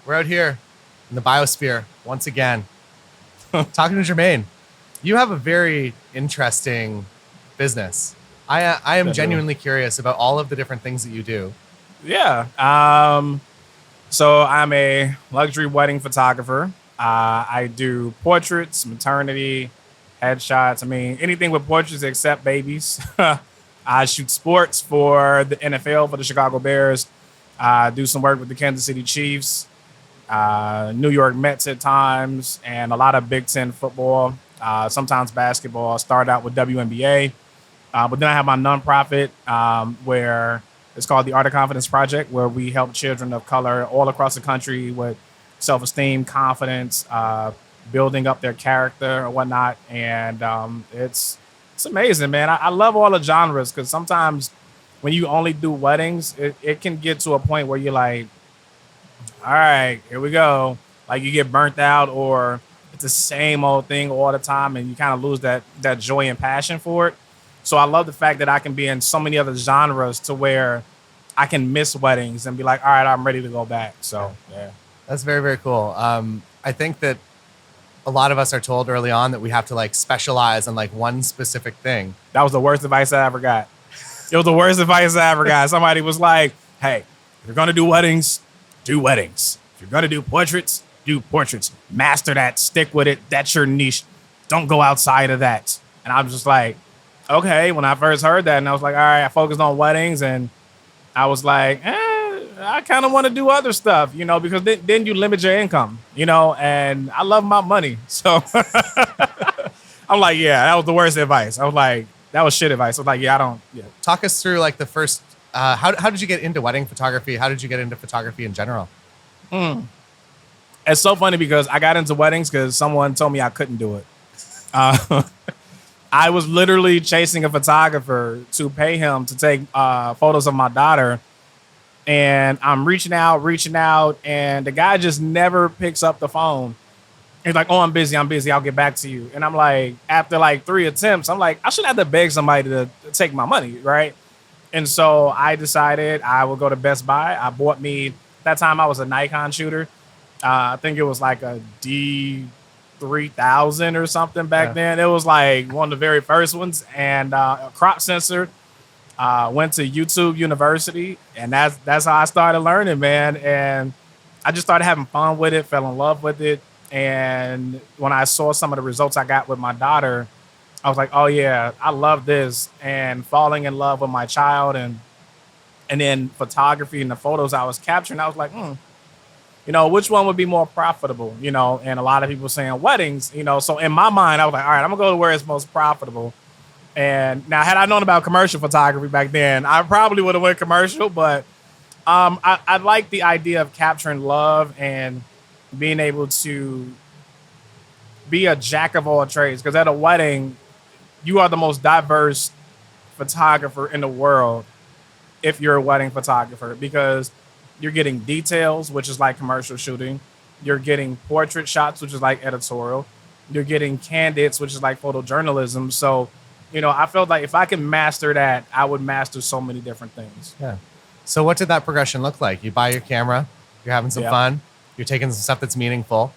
We're out here in the biosphere once again, talking to Jermaine. You have a very interesting business. I am I do. genuinely curious about all of the different things that you do. Yeah. So I'm a luxury wedding photographer. I do portraits, maternity, headshots. I mean, anything with portraits except babies. I shoot sports for the NFL for the Chicago Bears. I do some work with the Kansas City Chiefs, New York Mets at times, and a lot of Big Ten football. Sometimes basketball. I started out with WNBA. But then I have my nonprofit where it's called the Art of Confidence Project, where we help children of color all across the country with self-esteem, confidence, building up their character or whatnot. And it's amazing, man. I love all the genres because sometimes when you only do weddings, it can get to a point where you're like, all right, here we go. Like you get burnt out or it's the same old thing all the time and you kind of lose that joy and passion for it. So I love the fact that I can be in so many other genres to where I can miss weddings and be like, all right, I'm ready to go back. So yeah. That's very, very cool. I think that a lot of us are told early on that we have to like specialize on like one specific thing. That was the worst advice I ever got. It was the worst advice I ever got. Somebody was like, hey, if you're gonna do weddings, do weddings. If you're gonna do portraits, do portraits. Master that, stick with it. That's your niche. Don't go outside of that. And I was just like, okay, when I first heard that, and I was like, all right, I focused on weddings, and I was like, I kind of want to do other stuff, because then you limit your income, and I love my money. So I'm like, yeah, that was the worst advice. I was like, that was shit advice. I was like, yeah, I don't, yeah. Talk us through like the first, how did you get into wedding photography? How did you get into photography in general? It's so funny because I got into weddings because someone told me I couldn't do it. I was literally chasing a photographer to pay him to take photos of my daughter. And I'm reaching out, and the guy just never picks up the phone. He's like, oh, I'm busy, I'll get back to you. And I'm like, after like 3 attempts, I'm like, I should have to beg somebody to take my money, right? And so I decided I would go to Best Buy. I bought me, that time I was a Nikon shooter. I think it was like a D3000 or something back then. It was like one of the very first ones, and a crop sensor. Went to YouTube University, and that's how I started learning, man. And I just started having fun with it, fell in love with it. And when I saw some of the results I got with my daughter, I was like, oh yeah, I love this. And falling in love with my child and then photography and the photos I was capturing, I was like, which one would be more profitable? And a lot of people saying weddings, so in my mind, I was like, all right, I'm gonna go to where it's most profitable. And now, had I known about commercial photography back then, I probably would have went commercial. But I like the idea of capturing love and being able to be a jack of all trades. Because at a wedding, you are the most diverse photographer in the world if you're a wedding photographer, because you're getting details, which is like commercial shooting. You're getting portrait shots, which is like editorial. You're getting candids, which is like photojournalism. So I felt like if I can master that, I would master so many different things. Yeah. So what did that progression look like? You buy your camera, you're having some fun, you're taking some stuff that's meaningful.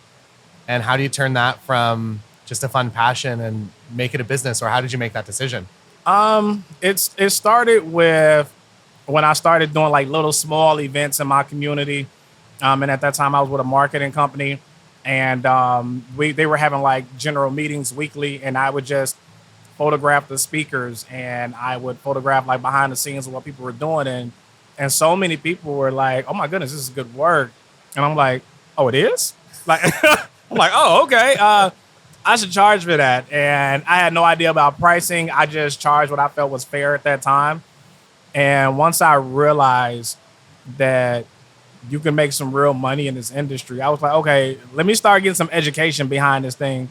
And how do you turn that from just a fun passion and make it a business? Or how did you make that decision? It started with when I started doing like little small events in my community. And at that time I was with a marketing company, and they were having like general meetings weekly, and I would just photograph the speakers, and I would photograph like behind the scenes of what people were doing. And so many people were like, oh my goodness, this is good work. And I'm like, oh, it is? Like, I'm like, oh, okay. I should charge for that. And I had no idea about pricing. I just charged what I felt was fair at that time. And once I realized that you can make some real money in this industry, I was like, okay, let me start getting some education behind this thing.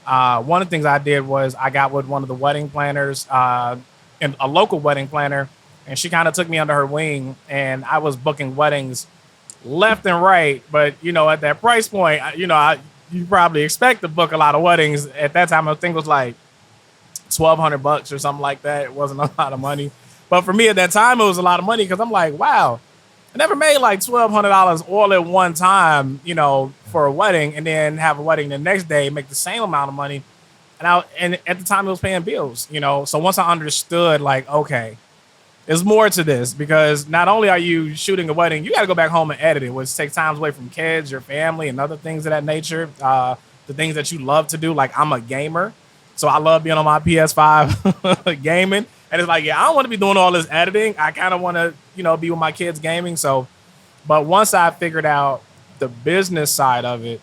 One of the things I did was I got with one of the wedding planners, and a local wedding planner, and she kind of took me under her wing, and I was booking weddings left and right. But, at that price point, you probably expect to book a lot of weddings. At that time, I think it was like $1,200 or something like that. It wasn't a lot of money. But for me at that time, it was a lot of money because I'm like, wow, I never made like $1,200 all at one time, for a wedding, and then have a wedding the next day, make the same amount of money. And at the time it was paying bills, So once I understood, like, okay, there's more to this, because not only are you shooting a wedding, you got to go back home and edit it, which takes time away from kids, your family, and other things of that nature. The things that you love to do. Like, I'm a gamer, so I love being on my PS5 gaming. And it's like, yeah, I don't want to be doing all this editing. I kind of want to, be with my kids gaming. So, but once I figured out the business side of it,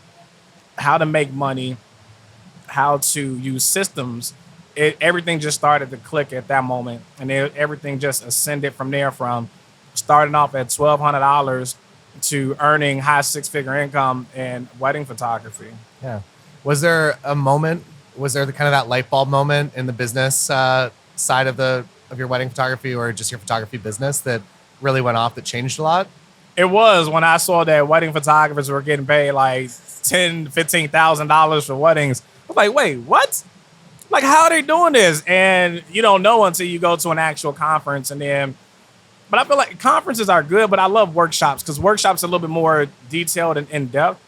how to make money, how to use systems, everything just started to click at that moment. And everything just ascended from there, from starting off at $1,200 to earning high six-figure income in wedding photography. Yeah. Was there a moment, was there the kind of that light bulb moment in the business side of your wedding photography, or just your photography business, that really went off, that changed a lot? It was when I saw that wedding photographers were getting paid like $10,000, $15,000 for weddings. I was like, wait, what? Like, how are they doing this? And you don't know until you go to an actual conference. But I feel like conferences are good, but I love workshops, because workshops are a little bit more detailed and in-depth.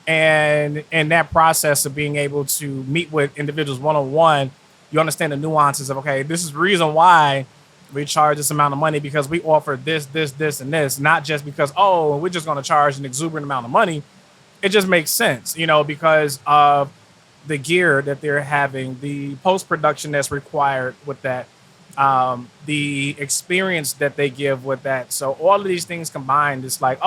And in that process of being able to meet with individuals one-on-one, you understand the nuances of, okay, this is the reason why we charge this amount of money, because we offer this, and this, not just because, we're just going to charge an exuberant amount of money. It just makes sense, because of the gear that they're having, the post-production that's required with that, the experience that they give with that. So all of these things combined, it's like,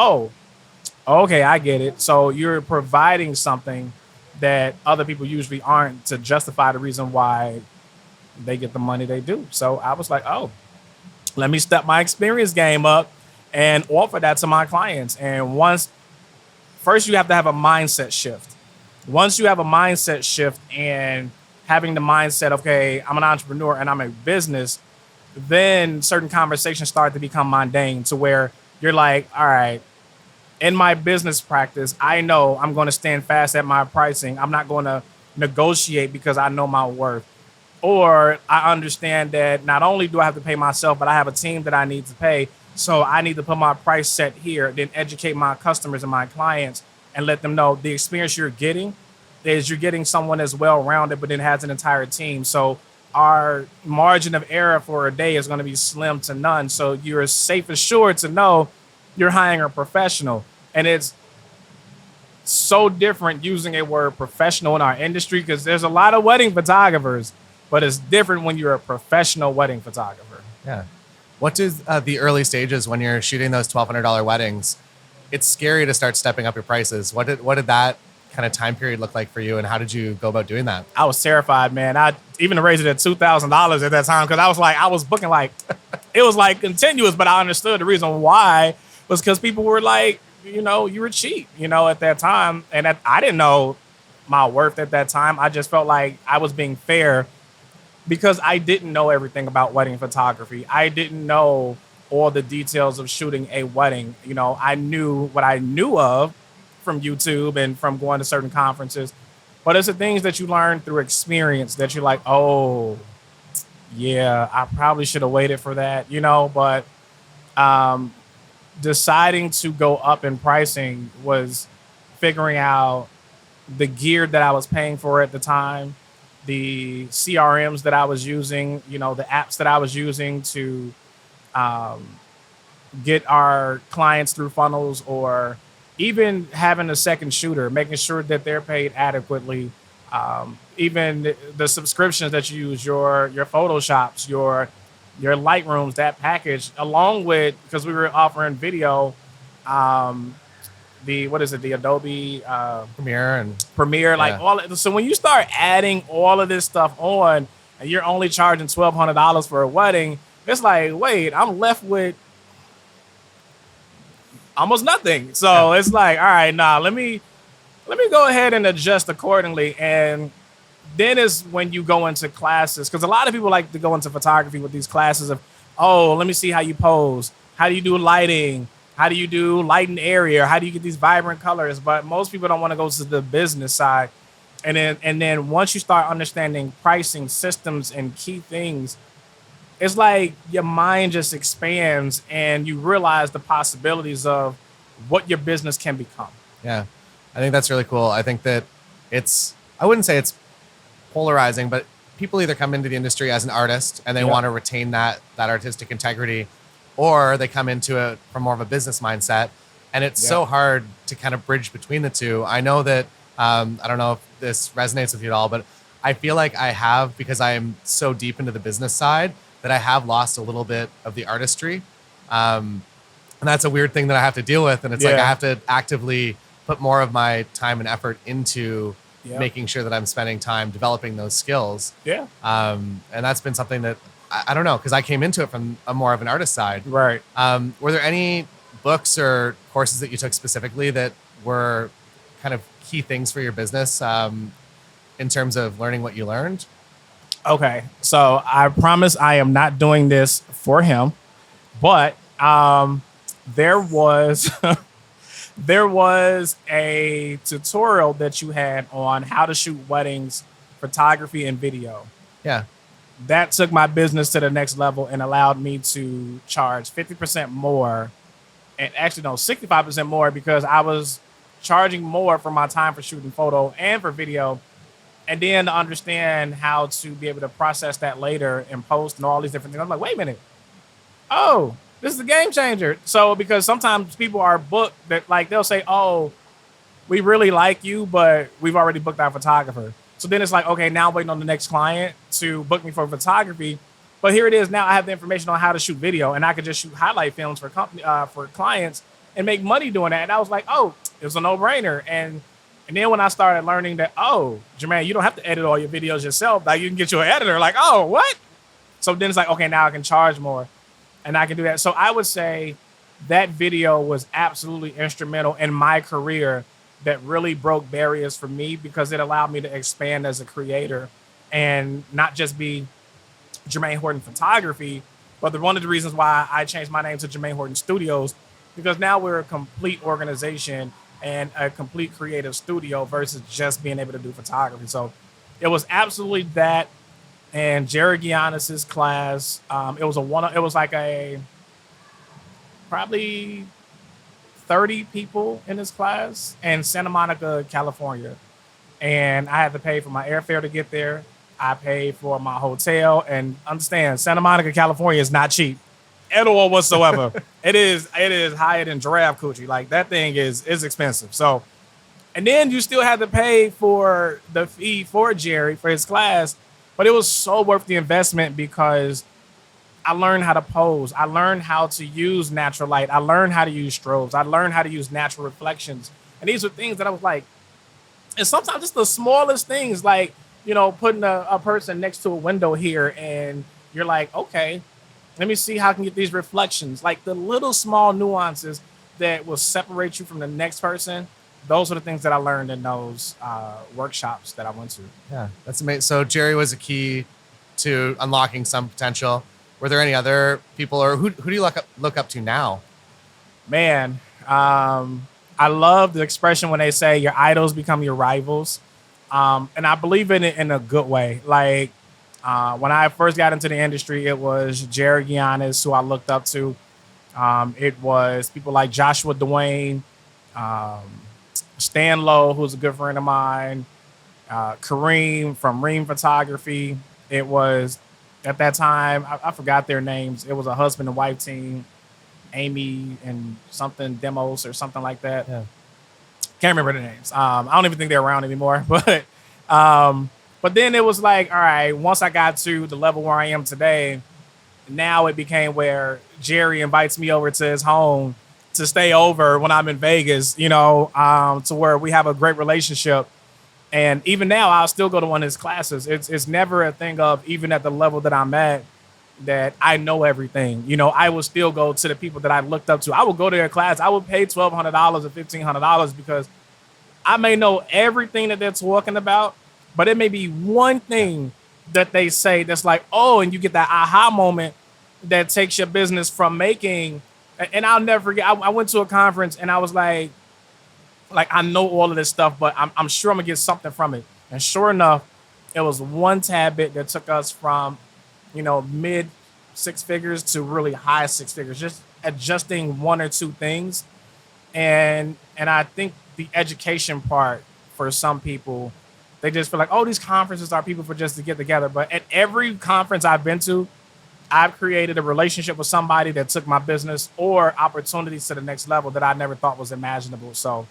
okay, I get it. So you're providing something that other people usually aren't, to justify the reason why they get the money they do. So I was like, let me step my experience game up and offer that to my clients. And first you have to have a mindset shift. Once you have a mindset shift and having the mindset, okay, I'm an entrepreneur and I'm a business, then certain conversations start to become mundane, to where you're like, all right, in my business practice, I know I'm going to stand fast at my pricing. I'm not going to negotiate, because I know my worth. Or I understand that not only do I have to pay myself, but I have a team that I need to pay. So I need to put my price set here, then educate my customers and my clients and let them know the experience you're getting is you're getting someone that's well-rounded, but then has an entire team. So our margin of error for a day is going to be slim to none. So you're safe assured to know you're hiring a professional. And it's so different using a word professional in our industry, because there's a lot of wedding photographers, but it's different when you're a professional wedding photographer. Yeah. What does the early stages, when you're shooting those $1,200 weddings, it's scary to start stepping up your prices. What did that kind of time period look like for you, and how did you go about doing that? I was terrified, man. I even raised it at $2,000 at that time, because I was booking like, it was like continuous, but I understood the reason why was because people were like, you were cheap, at that time. And I didn't know my worth at that time. I just felt like I was being fair, because I didn't know everything about wedding photography. I didn't know all the details of shooting a wedding. I knew what I knew of from YouTube and from going to certain conferences, but it's the things that you learn through experience that you're like, oh yeah, I probably should have waited for that, but deciding to go up in pricing was figuring out the gear that I was paying for at the time, the CRMs that I was using, the apps that I was using to get our clients through funnels, or even having a second shooter, making sure that they're paid adequately. Even the subscriptions that you use, your Photoshops, your Lightrooms, that package, along with, because we were offering video, the Adobe Premiere, like all. So when you start adding all of this stuff on, and you're only charging $1,200 for a wedding, it's like, wait, I'm left with almost nothing. So it's like, all right, let me go ahead and adjust accordingly. And then is when you go into classes, because a lot of people like to go into photography with these classes of, let me see how you pose. How do you do lighting? How do you do light and area? How do you get these vibrant colors? But most people don't want to go to the business side. And then once you start understanding pricing systems and key things, it's like your mind just expands and you realize the possibilities of what your business can become. Yeah. I think that's really cool. I think that I wouldn't say it's polarizing, but people either come into the industry as an artist and they want to retain that artistic integrity, or they come into it from more of a business mindset. And it's so hard to kind of bridge between the two. I know that, I don't know if this resonates with you at all, but I feel like I have, because I am so deep into the business side, that I have lost a little bit of the artistry. And that's a weird thing that I have to deal with. And it's like I have to actively put more of my time and effort into making sure that I'm spending time developing those skills. Yeah. And that's been something that I don't know, because I came into it from a more of an artist side. Right. Were there any books or courses that you took specifically that were kind of key things for your business in terms of learning what you learned? Okay. So I promise I am not doing this for him, but there was there was a tutorial that you had on how to shoot weddings, photography, and video. Yeah. That took my business to the next level and allowed me to charge 50% more, and actually no, 65% more, because I was charging more for my time for shooting photo and for video, and then to understand how to be able to process that later and post and all these different things. I'm like, wait a minute. Oh, this is a game changer. So because sometimes people are booked that, like, they'll say, oh, we really like you, but we've already booked our photographer. So then it's like, okay, now I'm waiting on the next client to book me for photography. But here it is. Now I have the information on how to shoot video, and I could just shoot highlight films for clients and make money doing that. And I was like, oh, it was a no-brainer. And then when I started learning that, oh, Jermaine, you don't have to edit all your videos yourself. Like, you can get you an editor. Like, oh, what? So then it's like, okay, now I can charge more, and I can do that. So I would say that video was absolutely instrumental in my career, that really broke barriers for me, because it allowed me to expand as a creator and not just be Jermaine Horton Photography, but one of the reasons why I changed my name to Jermaine Horton Studios, because now we're a complete organization and a complete creative studio versus just being able to do photography. So it was absolutely that. And Jerry Giannis's class, it was like a probably 30 people in his class in Santa Monica, California. And I had to pay for my airfare to get there. I paid for my hotel, and understand, Santa Monica, California is not cheap at all whatsoever. It is higher than giraffe coochie. Like, that thing is expensive. So, and then you still had to pay for the fee for Jerry for his class, but it was so worth the investment, because I learned how to pose. I learned how to use natural light. I learned how to use strobes. I learned how to use natural reflections. And these were things that I was like, and sometimes it's the smallest things, like, you know, putting a person next to a window here, and you're like, okay, let me see how I can get these reflections. Like, the little small nuances that will separate you from the next person. Those are the things that I learned in those workshops that I went to. Yeah, that's amazing. So Jerry was a key to unlocking some potential. Were there any other people, or who do you look up to now? Man, I love the expression when they say your idols become your rivals. And I believe in it in a good way. Like, when I first got into the industry, it was Jerry Giannis, who I looked up to. It was people like Joshua Dwayne, Stan Lowe, who's a good friend of mine, Kareem from Ream Photography. It was, at that time, I forgot their names. It was a husband and wife team, Amy and something Demos or something like that. Yeah. Can't remember the names. I don't even think they're around anymore. But then it was like, all right, once I got to the level where I am today, now it became where Jerry invites me over to his home to stay over when I'm in Vegas, you know, to where we have a great relationship. And even now, I'll still go to one of his classes. It's never a thing of, even at the level that I'm at, that I know everything. You know, I will still go to the people that I looked up to. I will go to their class. I will pay $1,200 or $1,500, because I may know everything that they're talking about, but it may be one thing that they say that's like, oh, and you get that aha moment that takes your business from making. And I'll never forget, I went to a conference and I was like, I know all of this stuff, but I'm sure I'm gonna get something from it. And sure enough, it was one tad bit that took us from, you know, mid six figures to really high six figures, just adjusting one or two things. And I think the education part for some people, they just feel like, oh, these conferences are people for just to get together. But at every conference I've been to, I've created a relationship with somebody that took my business or opportunities to the next level that I never thought was imaginable. So,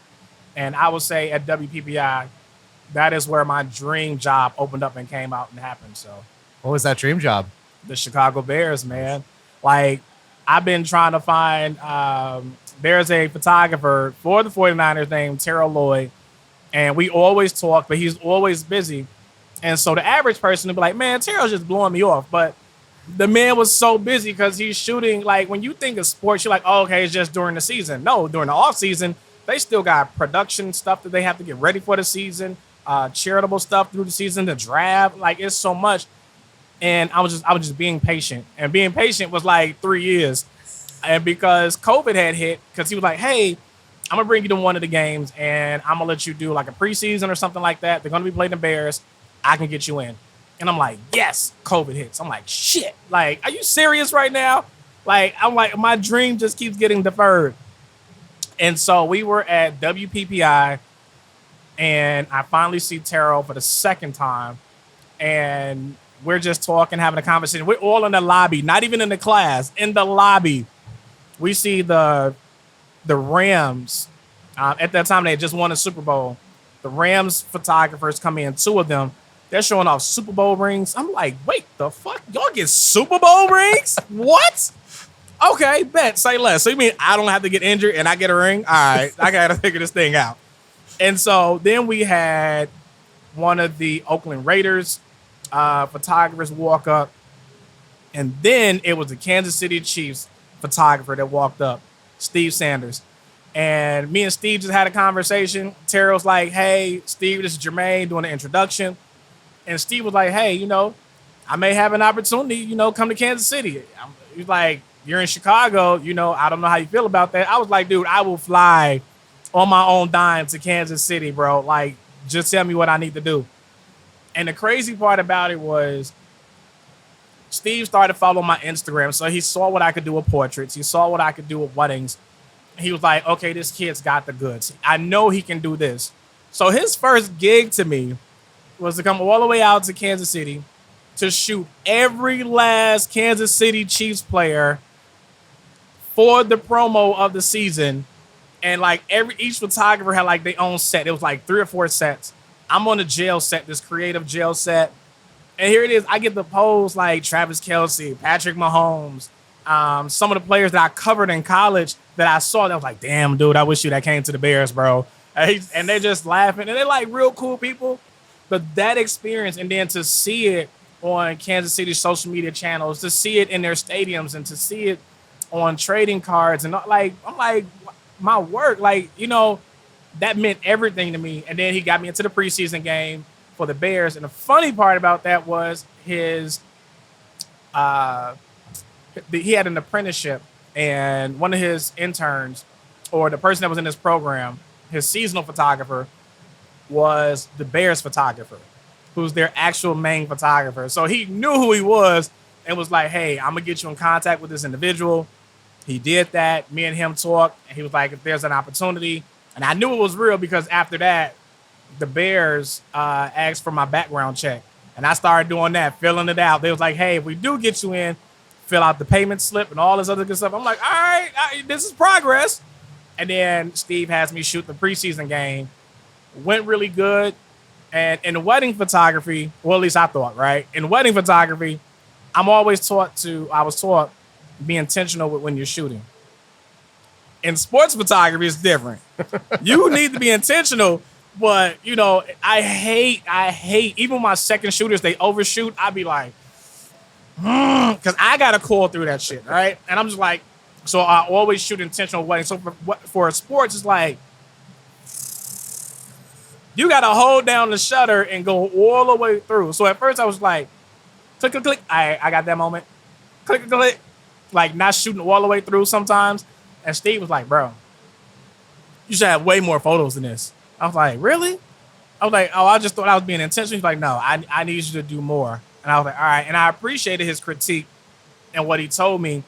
and I would say at WPPI, that is where my dream job opened up and came out and happened. So, what was that dream job? The Chicago Bears, man. Like, I've been trying to find, there's a photographer for the 49ers named Terrell Lloyd, and we always talk, but he's always busy. And so the average person would be like, man, Terrell's just blowing me off. But the man was so busy because he's shooting. Like, when you think of sports, you're like, oh, okay, it's just during the season. No, during the off season, they still got production stuff that they have to get ready for the season, charitable stuff through the season, the draft. Like, it's so much. And I was just being patient. And being patient was like 3 years. And because COVID had hit, because he was like, hey, I'm going to bring you to one of the games and I'm going to let you do like a preseason or something like that. They're going to be playing the Bears. I can get you in. And I'm like, yes, COVID hits. I'm like, shit. Like, are you serious right now? Like, I'm like, my dream just keeps getting deferred. And so we were at WPPI and I finally see Terrell for the second time. And we're just talking, having a conversation. We're all in the lobby, not even in the class, in the lobby. We see the Rams. At that time, they had just won a Super Bowl. The Rams photographers come in, two of them. They're showing off Super Bowl rings. I'm like, wait, the fuck? Y'all get Super Bowl rings? What? Okay, bet. Say less. So you mean I don't have to get injured and I get a ring? All right, I got to figure this thing out. And so then we had one of the Oakland Raiders photographers walk up. And then it was the Kansas City Chiefs photographer that walked up, Steve Sanders. And me and Steve just had a conversation. Terrell's like, hey, Steve, this is Jermaine doing the introduction. And Steve was like, hey, I may have an opportunity, come to Kansas City. He's like, you're in Chicago, I don't know how you feel about that. I was like, dude, I will fly on my own dime to Kansas City, bro. Like, just tell me what I need to do. And the crazy part about it was Steve started following my Instagram. So he saw what I could do with portraits. He saw what I could do with weddings. He was like, okay, this kid's got the goods. I know he can do this. So his first gig to me was to come all the way out to Kansas City to shoot every last Kansas City Chiefs player for the promo of the season. And like each photographer had like their own set. It was like 3 or 4 sets. I'm on the jail set, this creative jail set. And here it is. I get to pose like Travis Kelce, Patrick Mahomes, some of the players that I covered in college that I saw that was like, damn, dude, I wish you that came to the Bears, bro. And they're just laughing. And they're like real cool people. But that experience, and then to see it on Kansas City social media channels, to see it in their stadiums, and to see it on trading cards, and like, I'm like, my work, like, that meant everything to me. And then he got me into the preseason game for the Bears. And the funny part about that was he had an apprenticeship, and one of his interns, or the person that was in this program, his seasonal photographer, was the Bears photographer, who's their actual main photographer. So he knew who he was and was like, hey, I'm going to get you in contact with this individual. He did that. Me and him talked, and he was like, if there's an opportunity. And I knew it was real because after that, the Bears asked for my background check. And I started doing that, filling it out. They was like, hey, if we do get you in, fill out the payment slip and all this other good stuff. I'm like, all right, this is progress. And then Steve has me shoot the preseason game. Went really good. And in wedding photography, well, at least I thought, right? In wedding photography, I was taught be intentional with when you're shooting. In sports photography, it's different. You need to be intentional, but I hate even my second shooters, they overshoot. I'd be like, because I gotta call through that shit, right? And I'm just like, so I always shoot intentional wedding. So for sports, it's like, you got to hold down the shutter and go all the way through. So at first I was like, click, click, click. I got that moment. Click, click, click. Like not shooting all the way through sometimes. And Steve was like, bro, you should have way more photos than this. I was like, really? I was like, oh, I just thought I was being intentional. He's like, no, I need you to do more. And I was like, all right. And I appreciated his critique and what he told me.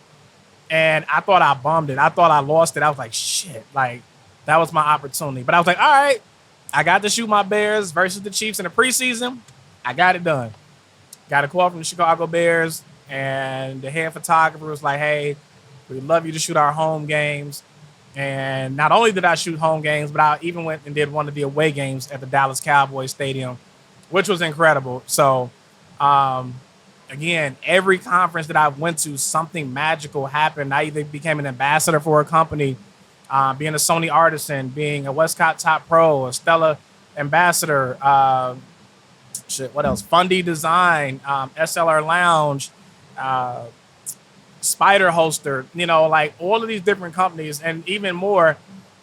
And I thought I bummed it. I thought I lost it. I was like, shit, like that was my opportunity. But I was like, all right, I got to shoot my Bears versus the Chiefs in the preseason. I got it done. Got a call from the Chicago Bears, and the head photographer was like, hey, we'd love you to shoot our home games. And not only did I shoot home games, but I even went and did one of the away games at the Dallas Cowboys Stadium, which was incredible. So, again, every conference that I went to, something magical happened. I either became an ambassador for a company, being a Sony Artisan, being a Westcott Top Pro, a Stella ambassador, what else? Fundy Design, SLR Lounge, Spider Holster, like all of these different companies and even more.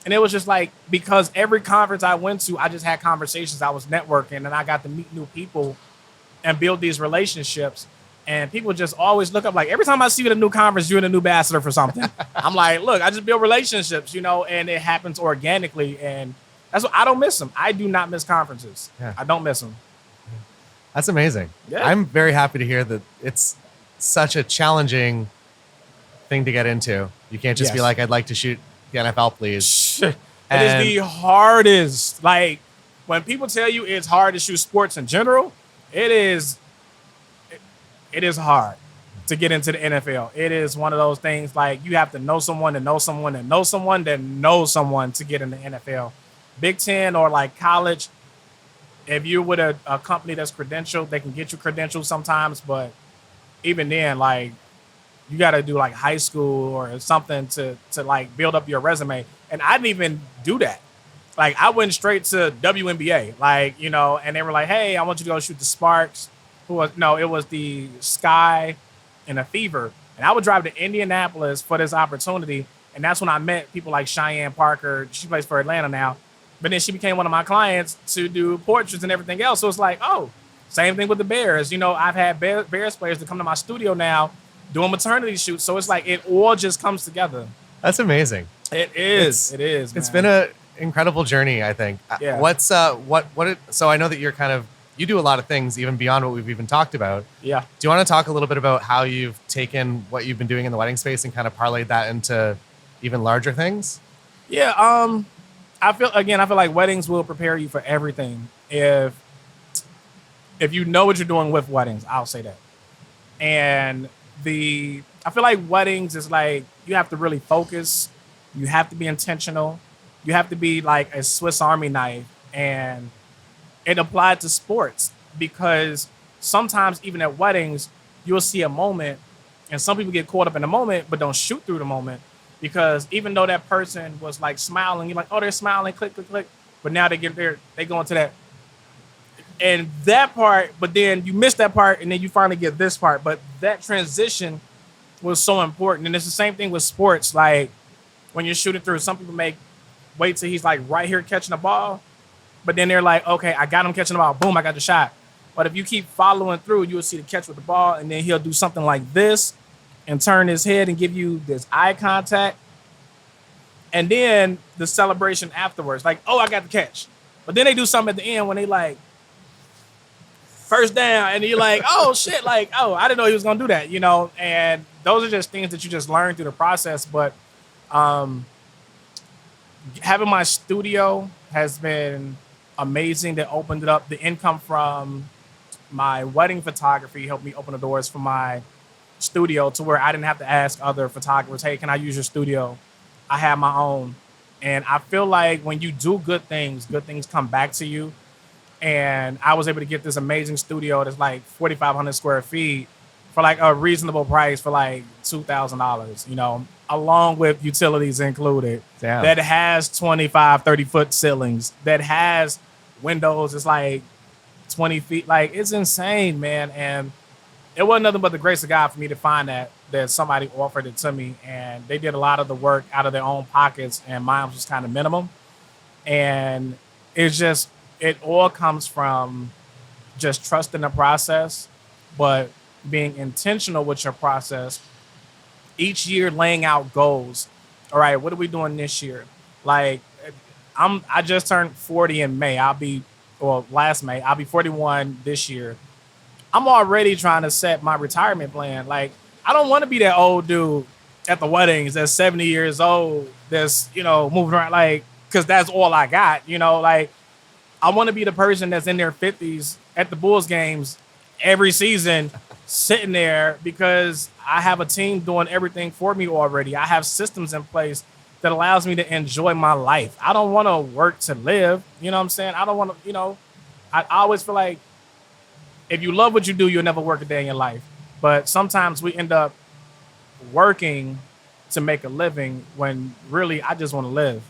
And it was just like, because every conference I went to, I just had conversations. I was networking and I got to meet new people and build these relationships. And people just always look up, like, every time I see you at a new conference, you're the new ambassador for something. I'm like, look, I just build relationships, and it happens organically. And that's what I don't miss them. I do not miss conferences. Yeah. I don't miss them. That's amazing. Yeah. I'm very happy to hear that it's such a challenging thing to get into. You can't just be like, I'd like to shoot the NFL, please. It is the hardest. Like, when people tell you it's hard to shoot sports in general, it is hard to get into the NFL. It is one of those things, like, you have to know someone to know someone to know someone to know someone to get in the NFL. Big Ten or like college, if you're with a company that's credentialed, they can get you credentialed sometimes. But even then, like, you got to do like high school or something to like build up your resume. And I didn't even do that. Like, I went straight to WNBA, like, and they were like, hey, I want you to go shoot the Sparks. It was the Sky and a Fever. And I would drive to Indianapolis for this opportunity. And that's when I met people like Cheyenne Parker. She plays for Atlanta now. But then she became one of my clients to do portraits and everything else. So it's like, oh, same thing with the Bears. I've had Bears players to come to my studio now doing maternity shoots. So it's like it all just comes together. That's amazing. It is. It's been an incredible journey, I think. Yeah. So I know that you do a lot of things even beyond what we've even talked about. Yeah. Do you want to talk a little bit about how you've taken what you've been doing in the wedding space and kind of parlayed that into even larger things? Yeah. I feel like weddings will prepare you for everything. If you know what you're doing with weddings, I'll say that. And I feel like weddings is like, you have to really focus. You have to be intentional. You have to be like a Swiss Army knife. And it applied to sports, because sometimes even at weddings, you'll see a moment and some people get caught up in the moment, but don't shoot through the moment, because even though that person was like smiling, you're like, oh, they're smiling, click, click, click. But now they go into that and that part, but then you miss that part and then you finally get this part. But that transition was so important. And it's the same thing with sports. Like, when you're shooting through, some people wait till he's like right here catching the ball. But then they're like, okay, I got him catching the ball. Boom, I got the shot. But if you keep following through, you'll see the catch with the ball. And then he'll do something like this and turn his head and give you this eye contact. And then the celebration afterwards, like, oh, I got the catch. But then they do something at the end when they like, first down. And you're like, oh, shit. Like, oh, I didn't know he was going to do that, And those are just things that you just learn through the process. But having my studio has been amazing. That opened it up. The income from my wedding photography helped me open the doors for my studio, to where I didn't have to ask other photographers, hey, can I use your studio? I have my own. And I feel like when you do good things come back to you. And I was able to get this amazing studio that's like 4,500 square feet for like a reasonable price, for like $2,000, along with utilities included. Damn. That has 25, 30-foot ceilings, that has windows. It's like 20 feet. Like, it's insane, man. And it wasn't nothing but the grace of God for me to find that somebody offered it to me. And they did a lot of the work out of their own pockets, and mine was kind of minimum. And it all comes from just trusting the process, but being intentional with your process. Each year laying out goals. All right, what are we doing this year? Like, I just turned 40 in May. Last May. I'll be 41 this year. I'm already trying to set my retirement plan. Like, I don't want to be that old dude at the weddings that's 70 years old that's, moving around like, because that's all I got, like I want to be the person that's in their 50s at the Bulls games every season sitting there because I have a team doing everything for me already. I have systems in place that allows me to enjoy my life. I don't want to work to live. You know what I'm saying? I don't want to, I always feel like if you love what you do, you'll never work a day in your life. But sometimes we end up working to make a living when really I just want to live,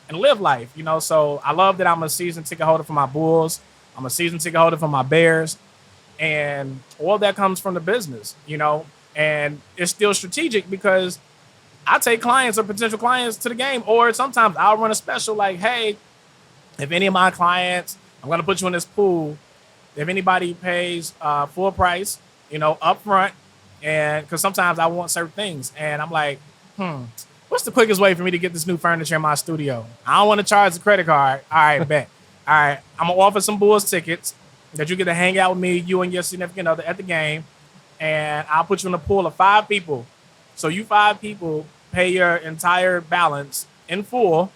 and live life, So I love that I'm a season ticket holder for my Bulls. I'm a season ticket holder for my Bears. And all that comes from the business, and it's still strategic because I take clients or potential clients to the game, or sometimes I'll run a special like, hey, if any of my clients, I'm going to put you in this pool. If anybody pays full price, up front, and because sometimes I want certain things, and I'm like, what's the quickest way for me to get this new furniture in my studio? I don't want to charge the credit card. All right, bet. All right, I'm going to offer some Bulls tickets that you get to hang out with me, you and your significant other at the game, and I'll put you in a pool of 5 people. So you 5 people pay your entire balance in full,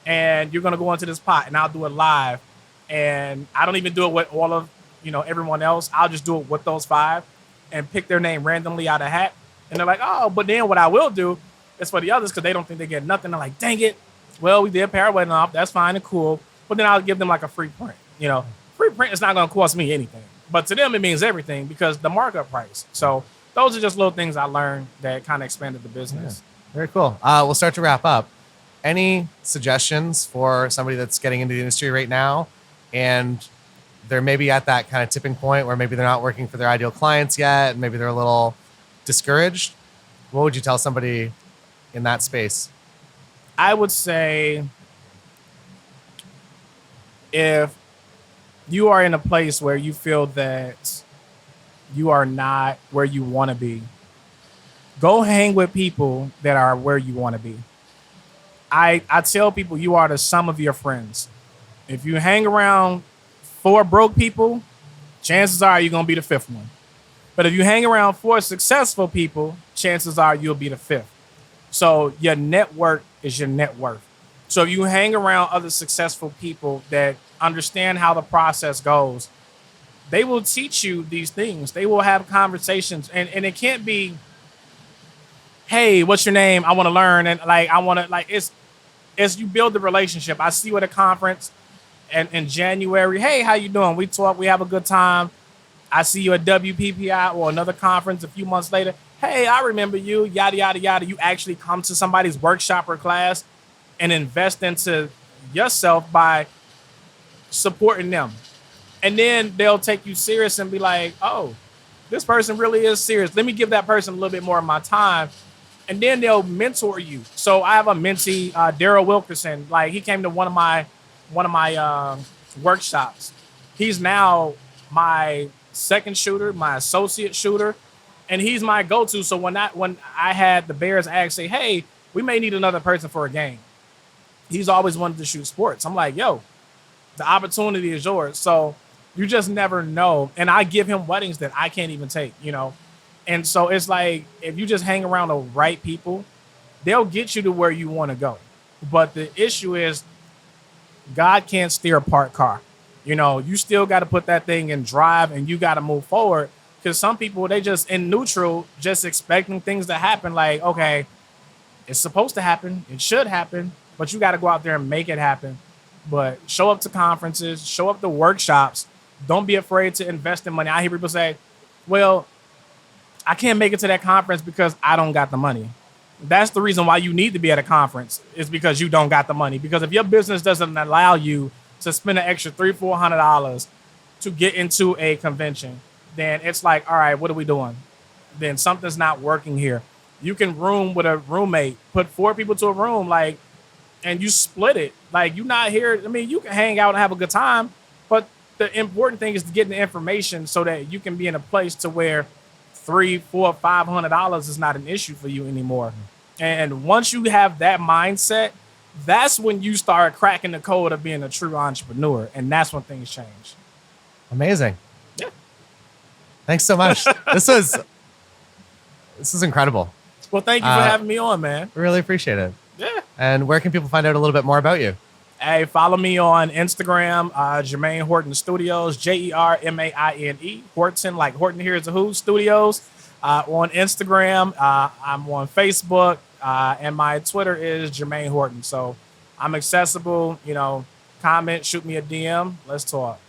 and you're going to go into this pot, and I'll do it live. And I don't even do it with all of, everyone else. I'll just do it with those 5 and pick their name randomly out of hat. And they're like, oh, but then what I will do is for the others, because they don't think they get nothing. They're like, dang it. Well, we did pair wedding off. That's fine and cool. But then I'll give them like a free print. Free print is not going to cost me anything. But to them, it means everything because the markup price. So those are just little things I learned that kind of expanded the business. Yeah. Very cool. We'll start to wrap up. Any suggestions for somebody that's getting into the industry right now and they're maybe at that kind of tipping point where maybe they're not working for their ideal clients yet and maybe they're a little discouraged? What would you tell somebody in that space? I would say if you are in a place where you feel that you are not where you want to be, go hang with people that are where you want to be. I tell people you are the sum of your friends. If you hang around 4 broke people, chances are you're going to be the 5th one. But if you hang around 4 successful people, chances are you'll be the 5th. So your network is your net worth. So if you hang around other successful people that understand how the process goes, they will teach you these things. They will have conversations. And it can't be, hey, what's your name? I want to learn. And it's you build the relationship. I see you at a conference and in January. Hey, how you doing? We talk, we have a good time. I see you at WPPI or another conference a few months later. Hey, I remember you, yada, yada, yada. You actually come to somebody's workshop or class and invest into yourself by supporting them. And then they'll take you serious and be like, oh, this person really is serious. Let me give that person a little bit more of my time. And then they'll mentor you. So I have a mentee, Daryl Wilkerson. Like he came to one of my workshops. He's now my second shooter, my associate shooter, and he's my go-to. So when I had the Bears ask, say, hey, we may need another person for a game. He's always wanted to shoot sports. I'm like, yo, the opportunity is yours. So you just never know. And I give him weddings that I can't even take, And so it's like, if you just hang around the right people, they'll get you to where you want to go. But the issue is God can't steer a parked car. You still got to put that thing in drive and you got to move forward. Because some people, they just in neutral, just expecting things to happen. Like, okay, it's supposed to happen. It should happen. But you got to go out there and make it happen. But show up to conferences, show up to workshops. Don't be afraid to invest in money. I hear people say, well, I can't make it to that conference because I don't got the money. That's the reason why you need to be at a conference is because you don't got the money. Because if your business doesn't allow you to spend an extra $300-400 to get into a convention, then it's like, all right, what are we doing? Then something's not working here. You can room with a roommate, put 4 people to a room, and you split it. Like you're not here. I mean, you can hang out and have a good time, but the important thing is to get the information so that you can be in a place to where $300, $400, $500 is not an issue for you anymore. And once you have that mindset, that's when you start cracking the code of being a true entrepreneur. And that's when things change. Amazing. Yeah. Thanks so much. This was This is incredible. Well, thank you for having me on, man. Really appreciate it. Yeah. And where can people find out a little bit more about you? Hey, follow me on Instagram, Jermaine Horton Studios, Jermaine Horton, like Horton Hears the Who Studios. On Instagram, I'm on Facebook, and my Twitter is Jermaine Horton. So I'm accessible. Comment, shoot me a DM. Let's talk.